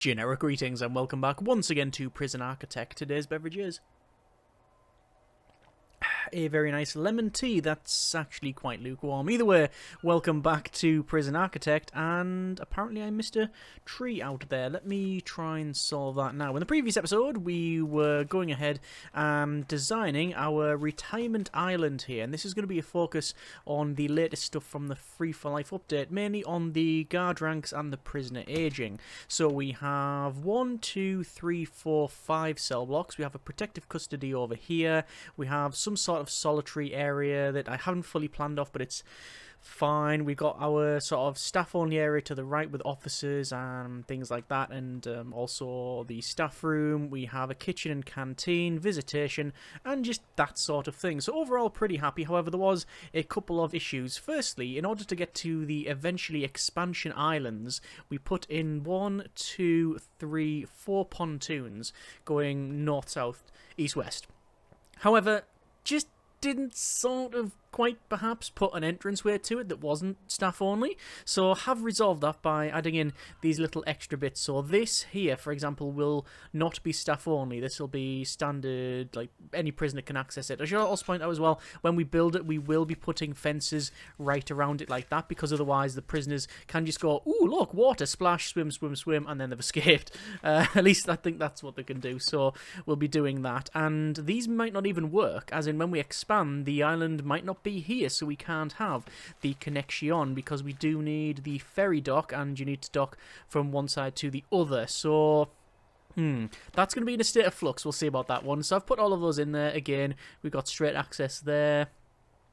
Generic greetings and welcome back once again to Prison Architect. Today's beverage is a very nice lemon tea that's actually quite lukewarm. Either way, welcome back to Prison Architect, and apparently I missed a tree out there. Let me try and solve that now. In the previous episode, we were going ahead designing our retirement island here, and this is going to be a focus on the latest stuff from the Free for Life update, mainly on the guard ranks and the prisoner aging. So we have 1, 2, 3, 4, 5 cell blocks. We have a protective custody over here. We have some sort of solitary area that I haven't fully planned off, but it's fine. We've got our sort of staff only area to the right with officers and things like that, and also the staff room. We have a kitchen and canteen, visitation, and just that sort of thing. So overall pretty happy. However, there was a couple of issues. Firstly, in order to get to the eventually expansion islands, we put in 1, 2, 3, 4 pontoons going north, south, east, west. However, just didn't sort of quite perhaps put an entranceway to it that wasn't staff only, so have resolved that by adding in these little extra bits. So this here, for example, will not be staff only. This will be standard, like any prisoner can access it. I should also point out as well, when we build it, we will be putting fences right around it like that, because otherwise the prisoners can just go, ooh, look, water, splash, swim, swim, swim, and then they've escaped. At least I think that's what they can do, so we'll be doing that. And these might not even work, as in when we expand, the island might not be here, so we can't have the connection, because we do need the ferry dock, and you need to dock from one side to the other. So that's going to be in a state of flux. We'll see about that one. So I've put all of those in there again. We've got straight access there.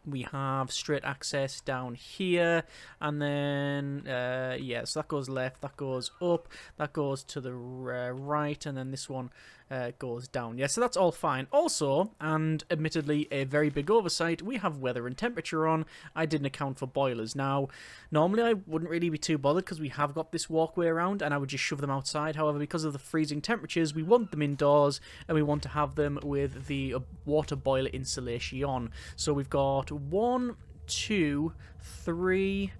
We have straight access down here, and then yeah, so that goes left, that goes up, that goes to the right, and then this one goes down. Yeah, so that's all fine. Also, and admittedly a very big oversight, we have weather and temperature on. I didn't account for boilers. Now, normally I wouldn't really be too bothered because we have got this walkway around and I would just shove them outside. However, because of the freezing temperatures, we want them indoors and we want to have them with the water boiler insulation. So we've got 1, 2, 3,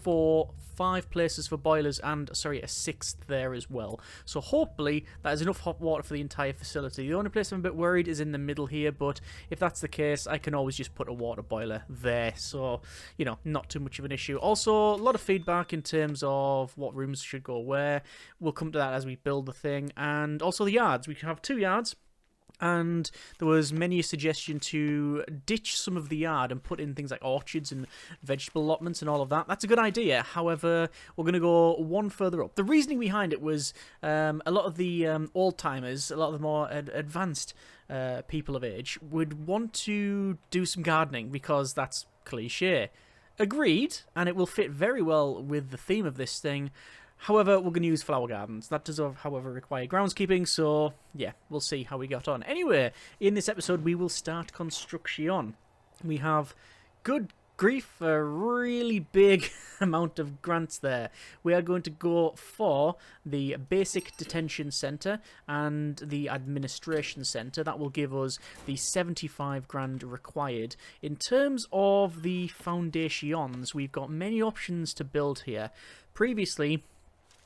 4, 5 places for boilers, and sorry, a 6th there as well. So hopefully that is enough hot water for the entire facility. The only place I'm a bit worried is in the middle here, but if that's the case, I can always just put a water boiler there. So, you know, not too much of an issue. Also, a lot of feedback in terms of what rooms should go where. We'll come to that as we build the thing. And also the yards. We have 2 yards. And there was many a suggestion to ditch some of the yard and put in things like orchards and vegetable allotments and all of that. That's a good idea. However, we're going to go one further up. The reasoning behind it was a lot of the old-timers, a lot of the more advanced people of age would want to do some gardening because that's cliche. Agreed, and it will fit very well with the theme of this thing. However, we're going to use flower gardens. That does, however, require groundskeeping, so yeah, we'll see how we got on. Anyway, in this episode, we will start construction. We have, good grief, a really big amount of grants there. We are going to go for the basic detention centre and the administration centre. That will give us the 75 grand required. In terms of the foundations, we've got many options to build here. Previously,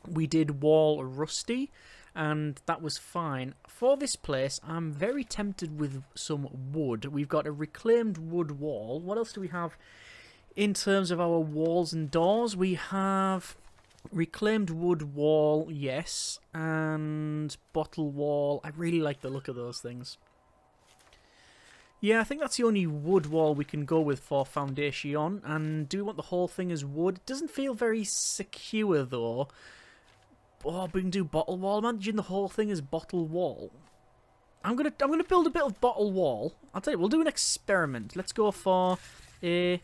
we did wall rusty, and that was fine. For this place, I'm very tempted with some wood. We've got a reclaimed wood wall. What else do we have in terms of our walls and doors? We have reclaimed wood wall, yes, and bottle wall. I really like the look of those things. Yeah, I think that's the only wood wall we can go with for foundation. And do we want the whole thing as wood? It doesn't feel very secure, though. Oh, we can do bottle wall. Imagine the whole thing as bottle wall. I'm gonna build a bit of bottle wall. I'll tell you, we'll do an experiment. Let's go for a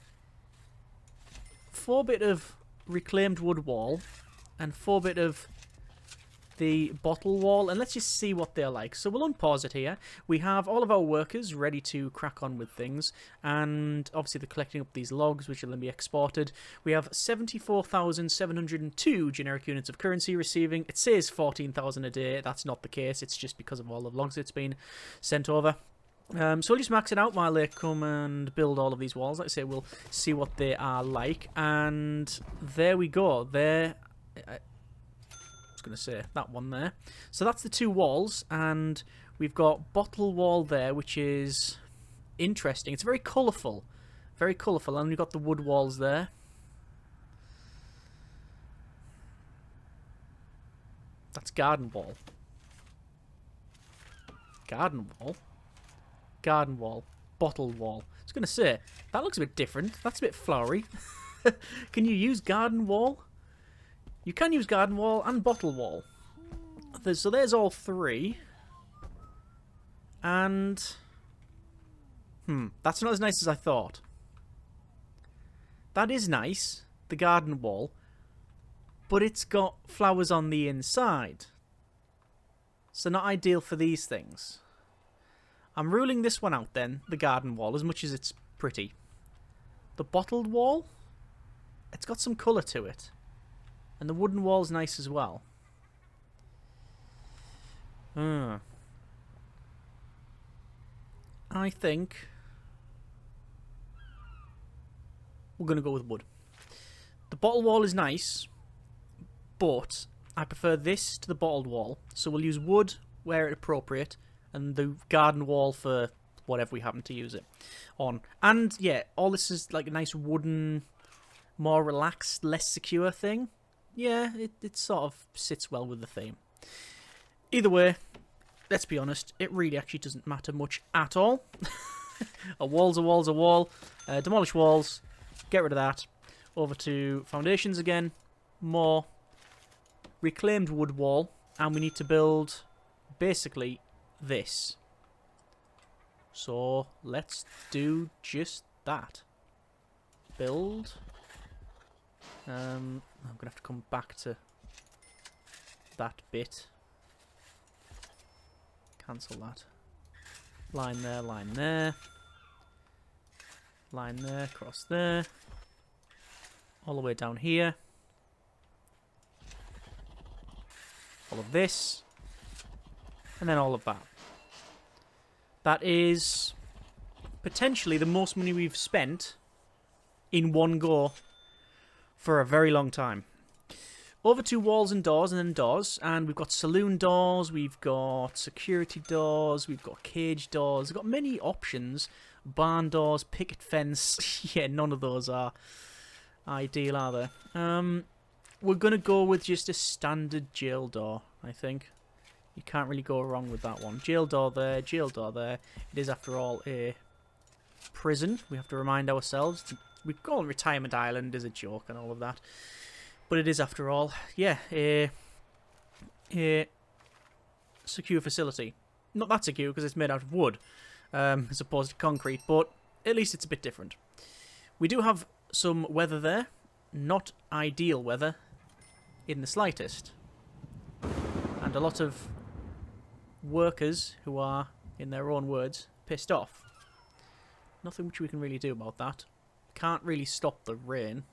4-bit of reclaimed wood wall and 4-bit of the bottle wall, and let's just see what they're like. So we'll unpause it here. We have all of our workers ready to crack on with things, and obviously they're collecting up these logs, which will then be exported. We have 74,702 generic units of currency receiving. It says 14,000 a day. That's not the case. It's just because of all the logs that's been sent over. So we'll just max it out while they come and build all of these walls. Like I say, we'll see what they are like, and there we go. There was going to say that one there. So that's the 2 walls, and we've got bottle wall there, which is interesting. It's very colourful, and we've got the wood walls there. That's garden wall. Garden wall. Garden wall. Bottle wall. I was going to say, that looks a bit different. That's a bit flowery. Can you use garden wall? You can use garden wall and bottle wall. So there's all 3. And... that's not as nice as I thought. That is nice, the garden wall. But it's got flowers on the inside. So not ideal for these things. I'm ruling this one out then, the garden wall, as much as it's pretty. The bottled wall? It's got some colour to it. And the wooden wall's nice as well. I think we're going to go with wood. The bottle wall is nice, but I prefer this to the bottled wall. So we'll use wood where it's appropriate, and the garden wall for whatever we happen to use it on. And yeah, all this is like a nice wooden, more relaxed, less secure thing. Yeah, it sort of sits well with the theme. Either way, let's be honest, it really actually doesn't matter much at all. A wall's a wall's a wall. Demolish walls, get rid of that. Over to foundations again. More reclaimed wood wall, and we need to build basically this. So let's do just that. Build. I'm going to have to come back to that bit. Cancel that. Line there, line there. Line there, cross there. All the way down here. All of this. And then all of that. That is potentially the most money we've spent in one go for a very long time. Over to walls and then doors, and we've got saloon doors, we've got security doors, we've got cage doors, we've got many options. Barn doors, picket fence. Yeah, none of those are ideal, are they? We're going to go with just a standard jail door, I think. You can't really go wrong with that one. Jail door there, jail door there. It is, after all, a prison. We have to remind ourselves. We call it Retirement Island as a joke and all of that. But it is, after all, yeah, a secure facility. Not that secure because it's made out of wood as opposed to concrete, but at least it's a bit different. We do have some weather there. Not ideal weather in the slightest. And a lot of workers who are, in their own words, pissed off. Nothing which we can really do about that. Can't really stop the rain.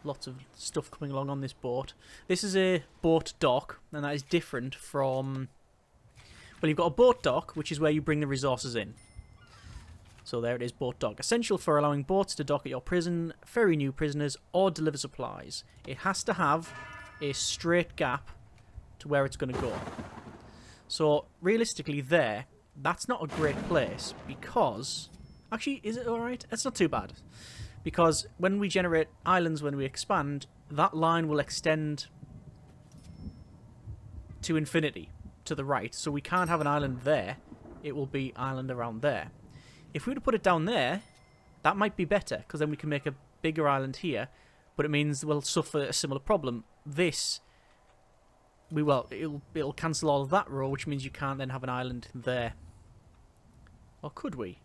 Lots of stuff coming along on this boat. This is a boat dock, and that is different from... Well, you've got a boat dock, which is where you bring the resources in. So there it is, boat dock. Essential for allowing boats to dock at your prison, ferry new prisoners, or deliver supplies. It has to have a straight gap to where it's going to go. So, realistically there, that's not a great place, because... Actually, is it alright? It's not too bad. Because when we generate islands, when we expand, that line will extend to infinity, to the right. So we can't have an island there. It will be island around there. If we were to put it down there, that might be better, because then we can make a bigger island here. But it means we'll suffer a similar problem. This, it'll cancel all of that row, which means you can't then have an island there. Or could we?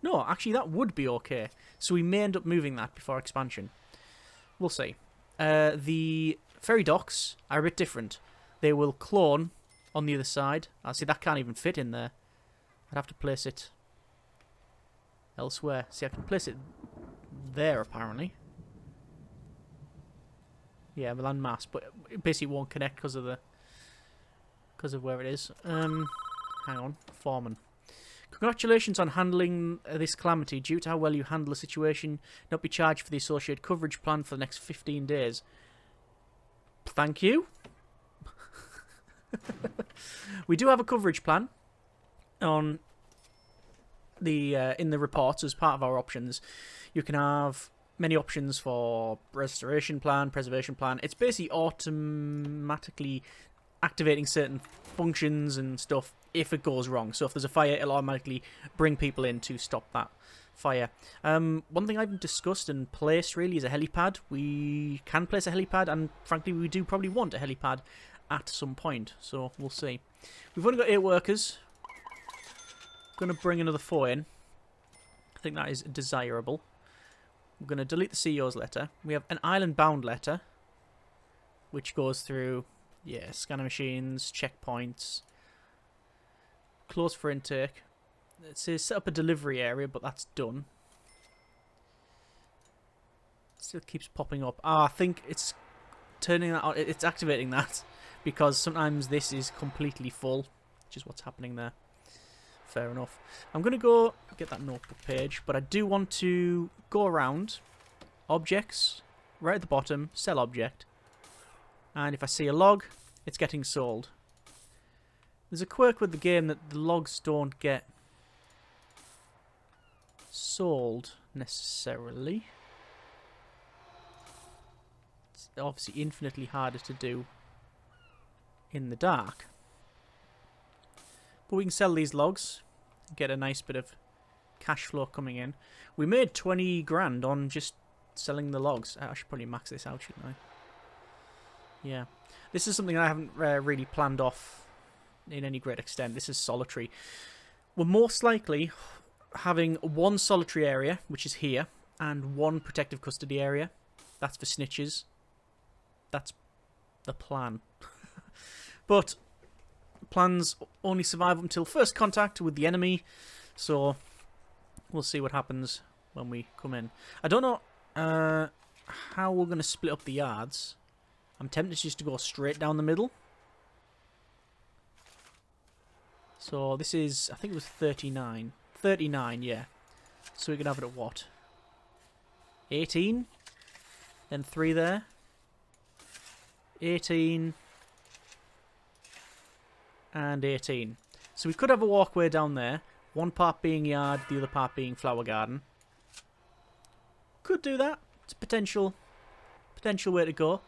No, actually that would be okay. So we may end up moving that before expansion. We'll see. The ferry docks are a bit different. They will clone on the other side. See, that can't even fit in there. I'd have to place it elsewhere. See, I can place it there, apparently. Yeah, the land mass, but it basically won't connect because of where it is. Hang on, foreman. Congratulations on handling this calamity. Due to how well you handle the situation, not be charged for the associate coverage plan for the next 15 days. Thank you. We do have a coverage plan on the in the reports as part of our options. You can have many options for restoration plan, preservation plan. It's basically automatically activating certain functions and stuff if it goes wrong. So if there's a fire, it'll automatically bring people in to stop that fire. One thing I haven't discussed and placed really is a helipad. We can place a helipad, and frankly we do probably want a helipad at some point, so we'll see. We've only got 8 workers. I'm going to bring another 4 in. I think that is desirable. I'm going to delete the CEO's letter. We have an island-bound letter, which goes through, yeah, scanner machines, checkpoints, close for intake. It says set up a delivery area, but that's done. It still keeps popping up. Ah, I think it's turning that on. It's activating that because sometimes this is completely full, which is what's happening there. Fair enough. I'm going to go get that notebook page, but I do want to go around objects, right at the bottom, sell object. And if I see a log, it's getting sold. There's a quirk with the game that the logs don't get sold necessarily. It's obviously infinitely harder to do in the dark. But we can sell these logs, get a nice bit of cash flow coming in. We made 20 grand on just selling the logs. I should probably max this out, shouldn't I? Yeah. This is something I haven't really planned off in any great extent. This is solitary. We're most likely having one solitary area, which is here, and one protective custody area. That's for snitches. That's the plan. But plans only survive until first contact with the enemy, so we'll see what happens when we come in. I don't know how we're going to split up the yards. I'm tempted just to go straight down the middle. So this is, I think it was 39. 39, yeah. So we can have it at what? 18? Then 3 there. 18. And 18. So we could have a walkway down there. One part being yard, the other part being flower garden. Could do that. It's a potential way to go.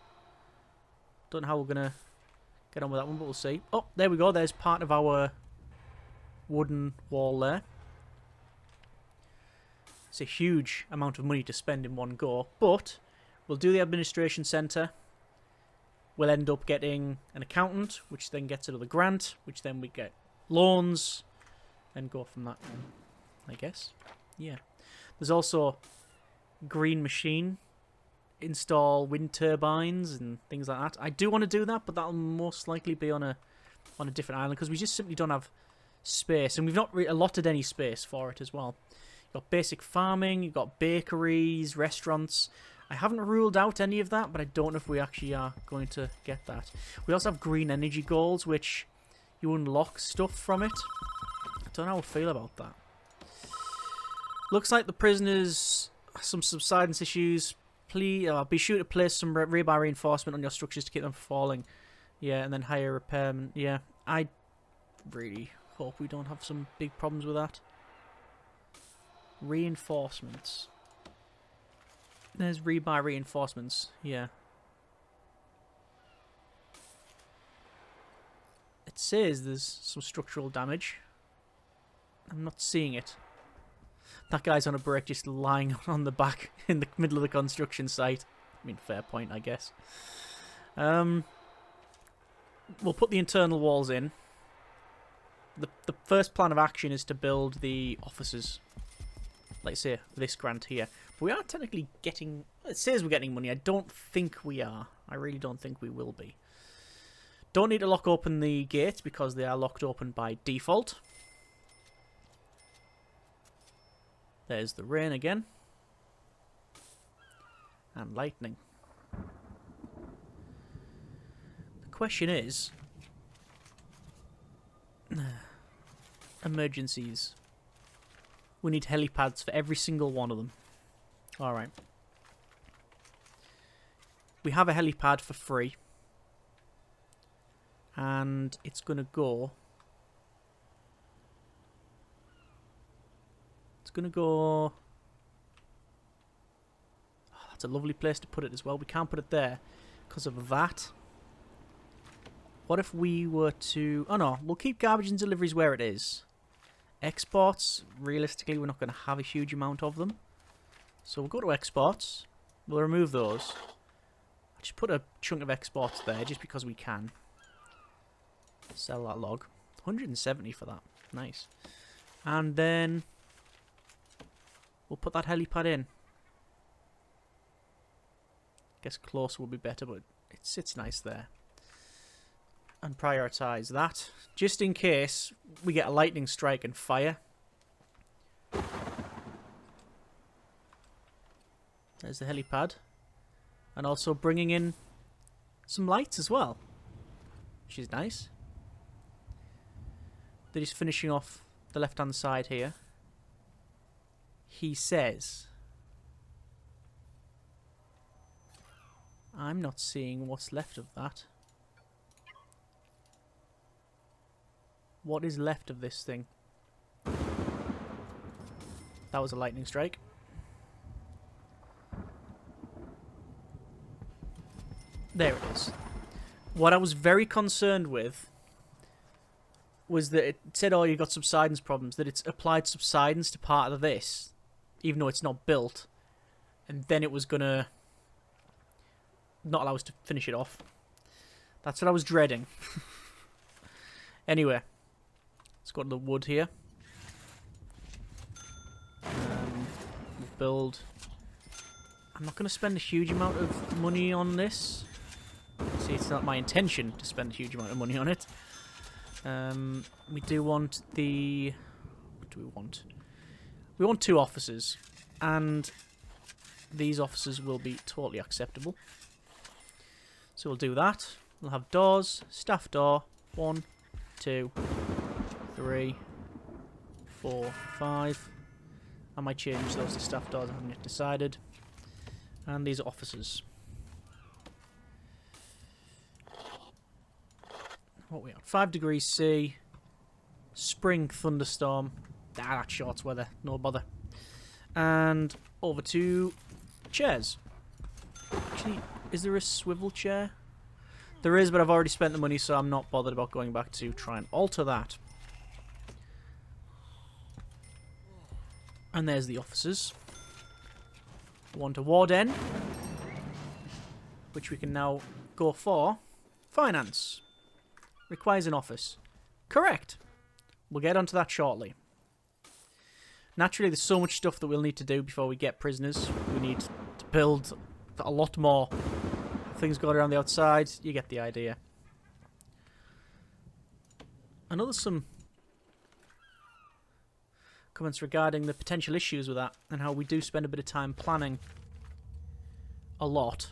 Don't know how we're going to get on with that one, but we'll see. Oh, there we go. There's part of our wooden wall there. It's a huge amount of money to spend in one go, but we'll do the administration centre. We'll end up getting an accountant, which then gets another grant, which then we get loans, and go from that, I guess. Yeah. There's also green machine, install wind turbines and things like that. I do want to do that, but that'll most likely be on a different island because we just simply don't have space, and we've not allotted any space for it as well. You've got basic farming, you've got bakeries, restaurants. I haven't ruled out any of that, but I don't know if we actually are going to get that. We also have green energy goals, which you unlock stuff from it. I don't know how I feel about that. Looks like the prisoners have some subsidence issues. Please be sure to place some rebar reinforcement on your structures to keep them from falling. Yeah, and then hire repairmen. Yeah, I really hope we don't have some big problems with that. Reinforcements. There's rebar reinforcements. Yeah. It says there's some structural damage. I'm not seeing it. That guy's on a break just lying on the back in the middle of the construction site. I mean, fair point, I guess. We'll put the internal walls in. The first plan of action is to build the offices. Like say, this grant here. But we are technically getting... It says we're getting money. I don't think we are. I really don't think we will be. Don't need to lock open the gates because they are locked open by default. There's the rain again. And lightning. The question is... emergencies. We need helipads for every single one of them. Alright. We have a helipad for free. And it's going to go... It's going to go... Oh, that's a lovely place to put it as well. We can't put it there because of that. What if we were to... Oh no, we'll keep garbage and deliveries where it is. Exports, realistically, we're not going to have a huge amount of them. So we'll go to exports. We'll remove those. I'll just put a chunk of exports there just because we can. Sell that log. 170 for that. Nice. And then we'll put that helipad in. Guess closer would be better, but it sits nice there. And prioritise that, just in case we get a lightning strike and fire. There's the helipad. And also bringing in some lights as well, which is nice. They're just finishing off the left-hand side here. He says... I'm not seeing what's left of that. What is left of this thing? That was a lightning strike. There it is. What I was very concerned with was that it said, oh, you've got subsidence problems, that it's applied subsidence to part of this, even though it's not built, and then it was going to not allow us to finish it off. That's what I was dreading. Anyway. Let's go to the wood here. We'll build. I'm not going to spend a huge amount of money on this. See, it's not my intention to spend a huge amount of money on it. We do want the... What do we want? We want 2 officers. And these officers will be totally acceptable. So we'll do that. We'll have doors. Staff door. 1, 2... 3, 4, 5. I might change those to staff doors, I haven't yet decided. And these are officers. What are we on? 5 degrees C. Spring thunderstorm. Ah, that's shorts weather. No bother. And over to chairs. Actually, is there a swivel chair? There is, but I've already spent the money, so I'm not bothered about going back to try and alter that. And there's the officers. Want a warden, which we can now go for. Finance. Requires an office. Correct. We'll get onto that shortly. Naturally, there's so much stuff that we'll need to do before we get prisoners. We need to build a lot more. Things going around the outside. You get the idea. I know there's some comments regarding the potential issues with that and how we do spend a bit of time planning a lot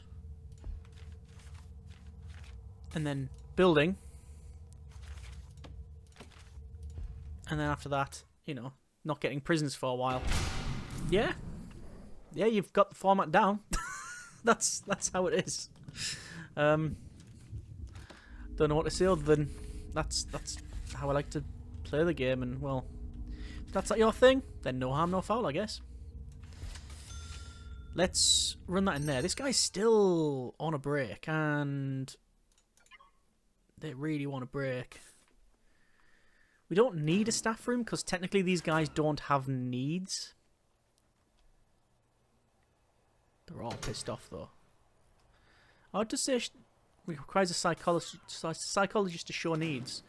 and then building, and then after that, you know, not getting prisoners for a while. Yeah, you've got the format down. that's how it is. Don't know what to say other than that's how I like to play the game, and well, if that's not your thing, then no harm, no foul, I guess. Let's run that in there. This guy's still on a break, and they really want a break. We don't need a staff room, because technically these guys don't have needs. They're all pissed off, though. I would just say it requires a psychologist to show needs.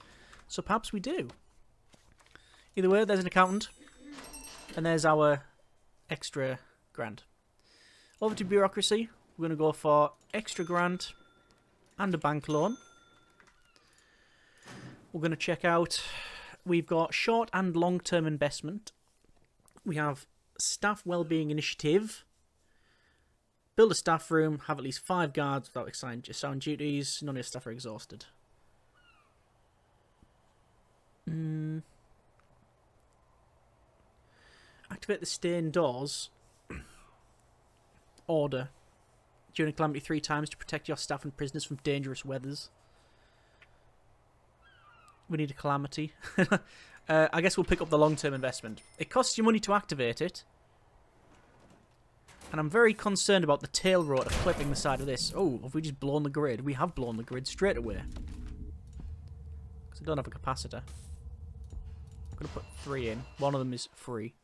So perhaps we do. Either way, there's an accountant. And there's our extra grant. Over to bureaucracy. We're going to go for extra grant and a bank loan. We're going to check out... We've got short and long-term investment. We have staff wellbeing initiative. Build a staff room. Have at least 5 guards without assigned duties. None of your staff are exhausted. Activate the stay indoors order during a calamity 3 times to protect your staff and prisoners from dangerous weathers. We need a calamity. I guess we'll pick up the long-term investment. It costs you money to activate it. And I'm very concerned about the tail rotor clipping the side of this. Oh, have we just blown the grid? We have blown the grid straight away. Because I don't have a capacitor. I'm going to put 3 in. One of them is free.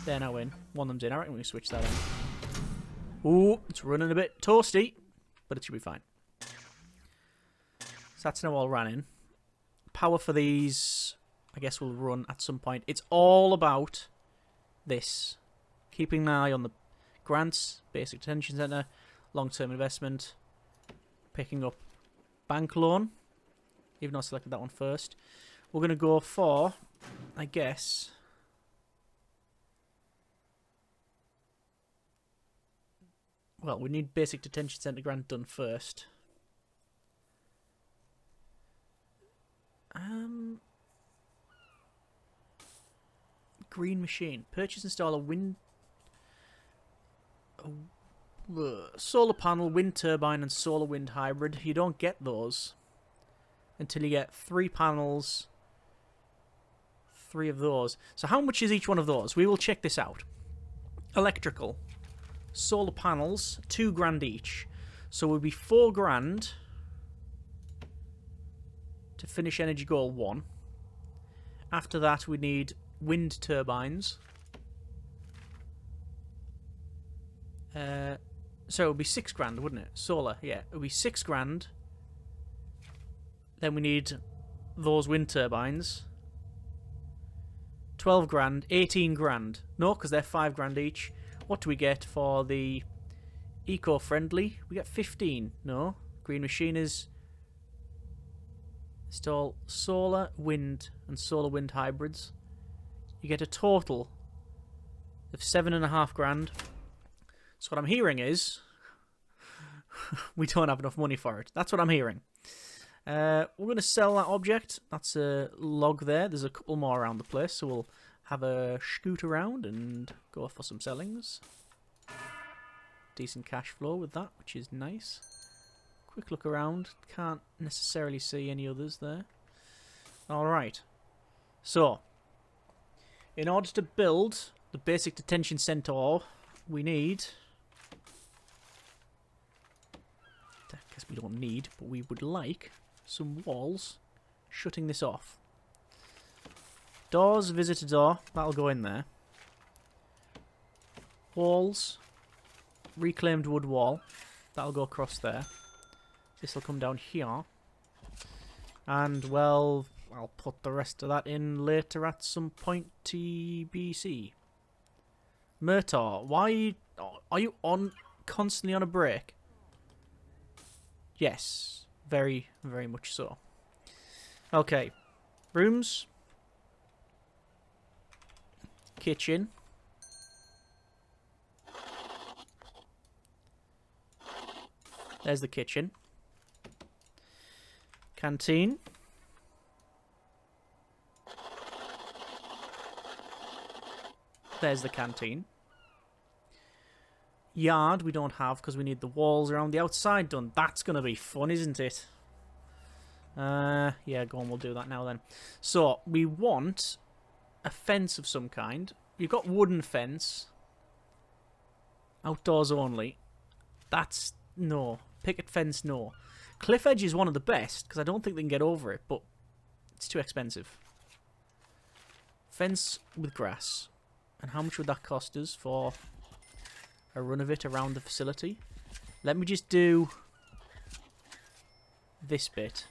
They're now in. One of them's in. I reckon we can switch that in. Ooh, it's running a bit toasty. But it should be fine. So that's now all ran in. Power for these, I guess, will run at some point. It's all about this. Keeping an eye on the grants, basic detention centre, long-term investment, picking up bank loan, even though I selected that one first. We're going to go for, I guess, well, we need basic detention centre grant done first. Green machine. Purchase, install a wind... solar panel, wind turbine and solar wind hybrid. You don't get those until you get 3 panels, 3 of those. So how much is each one of those? We will check this out. Electrical. Solar panels, 2 grand each. So it would be 4 grand to finish energy goal 1. After that we need wind turbines. So it would be 6 grand, wouldn't it? Solar, yeah. It would be 6 grand. Then we need those wind turbines. 12 grand, 18 grand. No, because they're 5 grand each. What do we get for the eco-friendly? We get 15. No. Green machine is... Install solar, wind, and solar wind hybrids. You get a total of 7.5 grand. So what I'm hearing is we don't have enough money for it. That's what I'm hearing. We're going to sell that object. That's a log there. There's a couple more around the place, so we'll have a scoot around and go for some sellings. Decent cash flow with that, which is nice. Quick look around. Can't necessarily see any others there. Alright. So, in order to build the basic detention centre, we need... I guess we don't need, but we would like some walls shutting this off. Doors, visitor door, that'll go in there. Walls, reclaimed wood wall, that'll go across there. This will come down here. And, well, I'll put the rest of that in later at some point TBC. Murtaugh, why are you constantly on a break? Yes, very, very much so. Okay, rooms. Kitchen. There's the kitchen. Canteen. There's the canteen. Yard we don't have because we need the walls around the outside done. That's going to be fun, isn't it? Yeah, go on, we'll do that now then. So, we want a fence of some kind. You've got wooden fence. Outdoors only. That's... no. Picket fence, no. Cliff edge is one of the best, because I don't think they can get over it, but it's too expensive. Fence with grass. And how much would that cost us for a run of it around the facility? Let me just do this bit.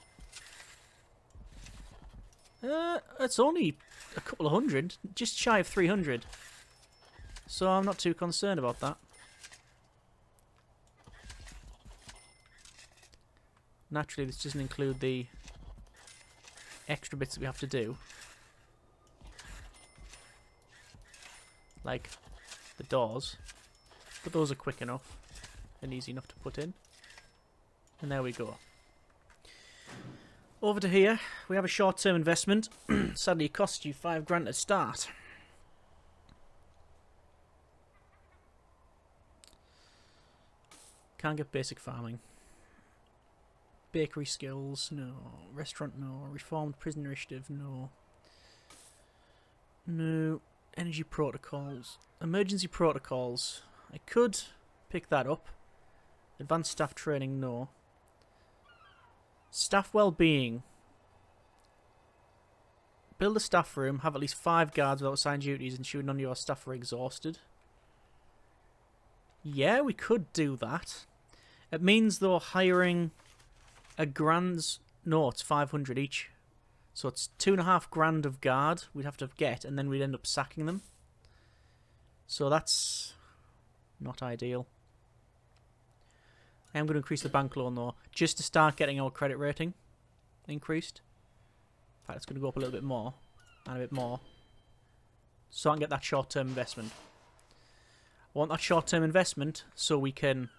It's only a couple of hundred, just shy of 300. So I'm not too concerned about that. Naturally, this doesn't include the extra bits that we have to do. Like the doors. But those are quick enough and easy enough to put in. And there we go. Over to here, we have a short-term investment. Sadly, it costs you 5 grand to start. Can't get basic farming. Bakery skills, no. Restaurant, no. Reformed prison initiative, no. No. Energy protocols. Emergency protocols. I could pick that up. Advanced staff training, no. Staff well-being. Build a staff room. Have at least 5 guards without assigned duties. Ensure none of your staff are exhausted. Yeah, we could do that. It means, though, hiring a grand's... No, it's 500 each. So it's 2.5 grand of guard we'd have to get, and then we'd end up sacking them. So that's not ideal. I am going to increase the bank loan, though, just to start getting our credit rating increased. In fact, it's going to go up a little bit more, and a bit more. So I can get that short-term investment. I want that short-term investment so we can,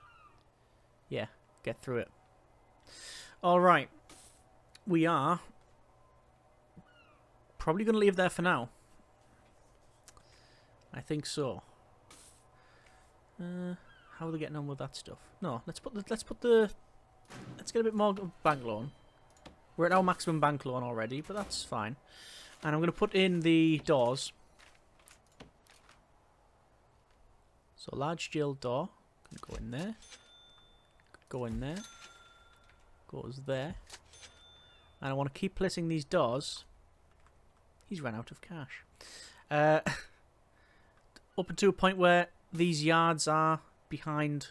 yeah, get through it. Alright. We are probably going to leave there for now. I think so. How are they getting on with that stuff? No, let's get a bit more bank loan. We're at our maximum bank loan already, but that's fine. And I'm going to put in the doors. So large jail door can go in there. Go in there. Goes there. And I want to keep placing these doors. He's run out of cash. Up to a point where these yards are behind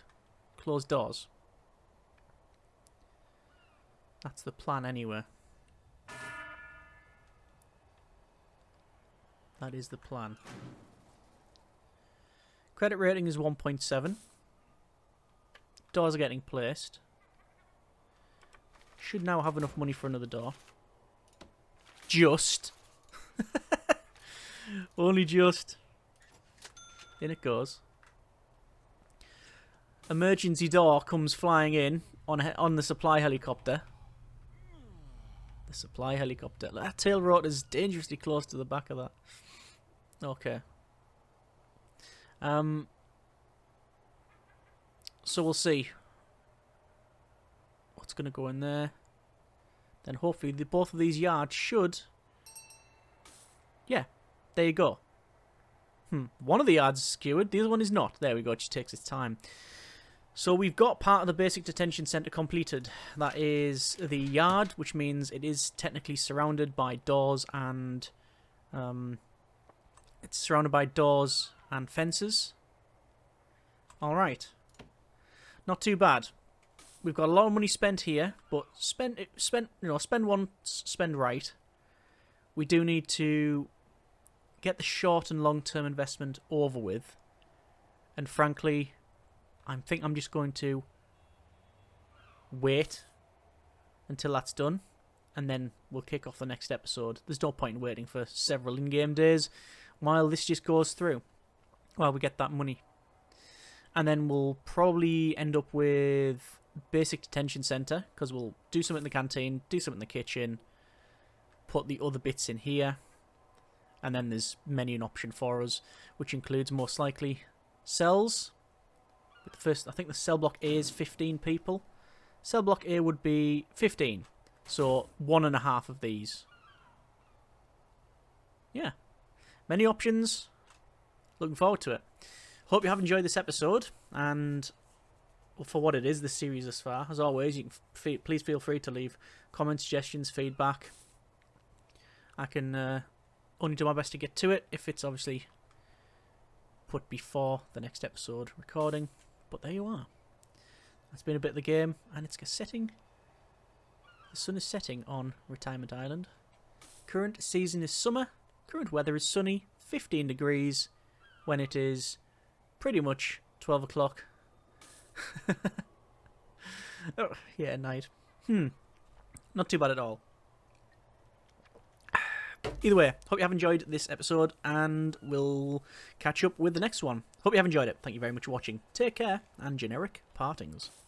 closed doors. That's the plan anyway. That is the plan. Credit rating is 1.7. Doors are getting placed. Should now have enough money for another door. Just. Only just. In it goes. Emergency door comes flying in on the supply helicopter. The supply helicopter. That tail rotor is dangerously close to the back of that. Okay. So we'll see what's going to go in there. Then hopefully both of these yards should... Yeah, there you go. One of the yards is skewered, the other one is not. There we go, it just takes its time. So we've got part of the basic detention centre completed. That is the yard, which means it is technically surrounded by doors and... it's surrounded by doors and fences. Alright. Not too bad. We've got a lot of money spent here, but spend once, spend right. We do need to get the short and long-term investment over with. And frankly, I think I'm just going to wait until that's done, and then we'll kick off the next episode. There's no point in waiting for several in-game days while this just goes through, while we get that money. And then we'll probably end up with basic detention centre, because we'll do something in the canteen, do something in the kitchen, put the other bits in here, and then there's menu an option for us, which includes most likely cells. But the first, I think the cell block A is 15 people. Cell block A would be 15, so 1.5 of these. Yeah, many options. Looking forward to it. Hope you have enjoyed this episode, and for what it is, this series thus far. As always, you can please feel free to leave comments, suggestions, feedback. I can only do my best to get to it if it's obviously put before the next episode recording. But there you are. That's been a bit of the game, and it's setting. The sun is setting on Retirement Island. Current season is summer. Current weather is sunny, 15 degrees, when it is pretty much 12 o'clock. Oh, yeah, night. Not too bad at all. Either way, hope you have enjoyed this episode, and we'll catch up with the next one. Hope you have enjoyed it. Thank you very much for watching. Take care, and generic partings.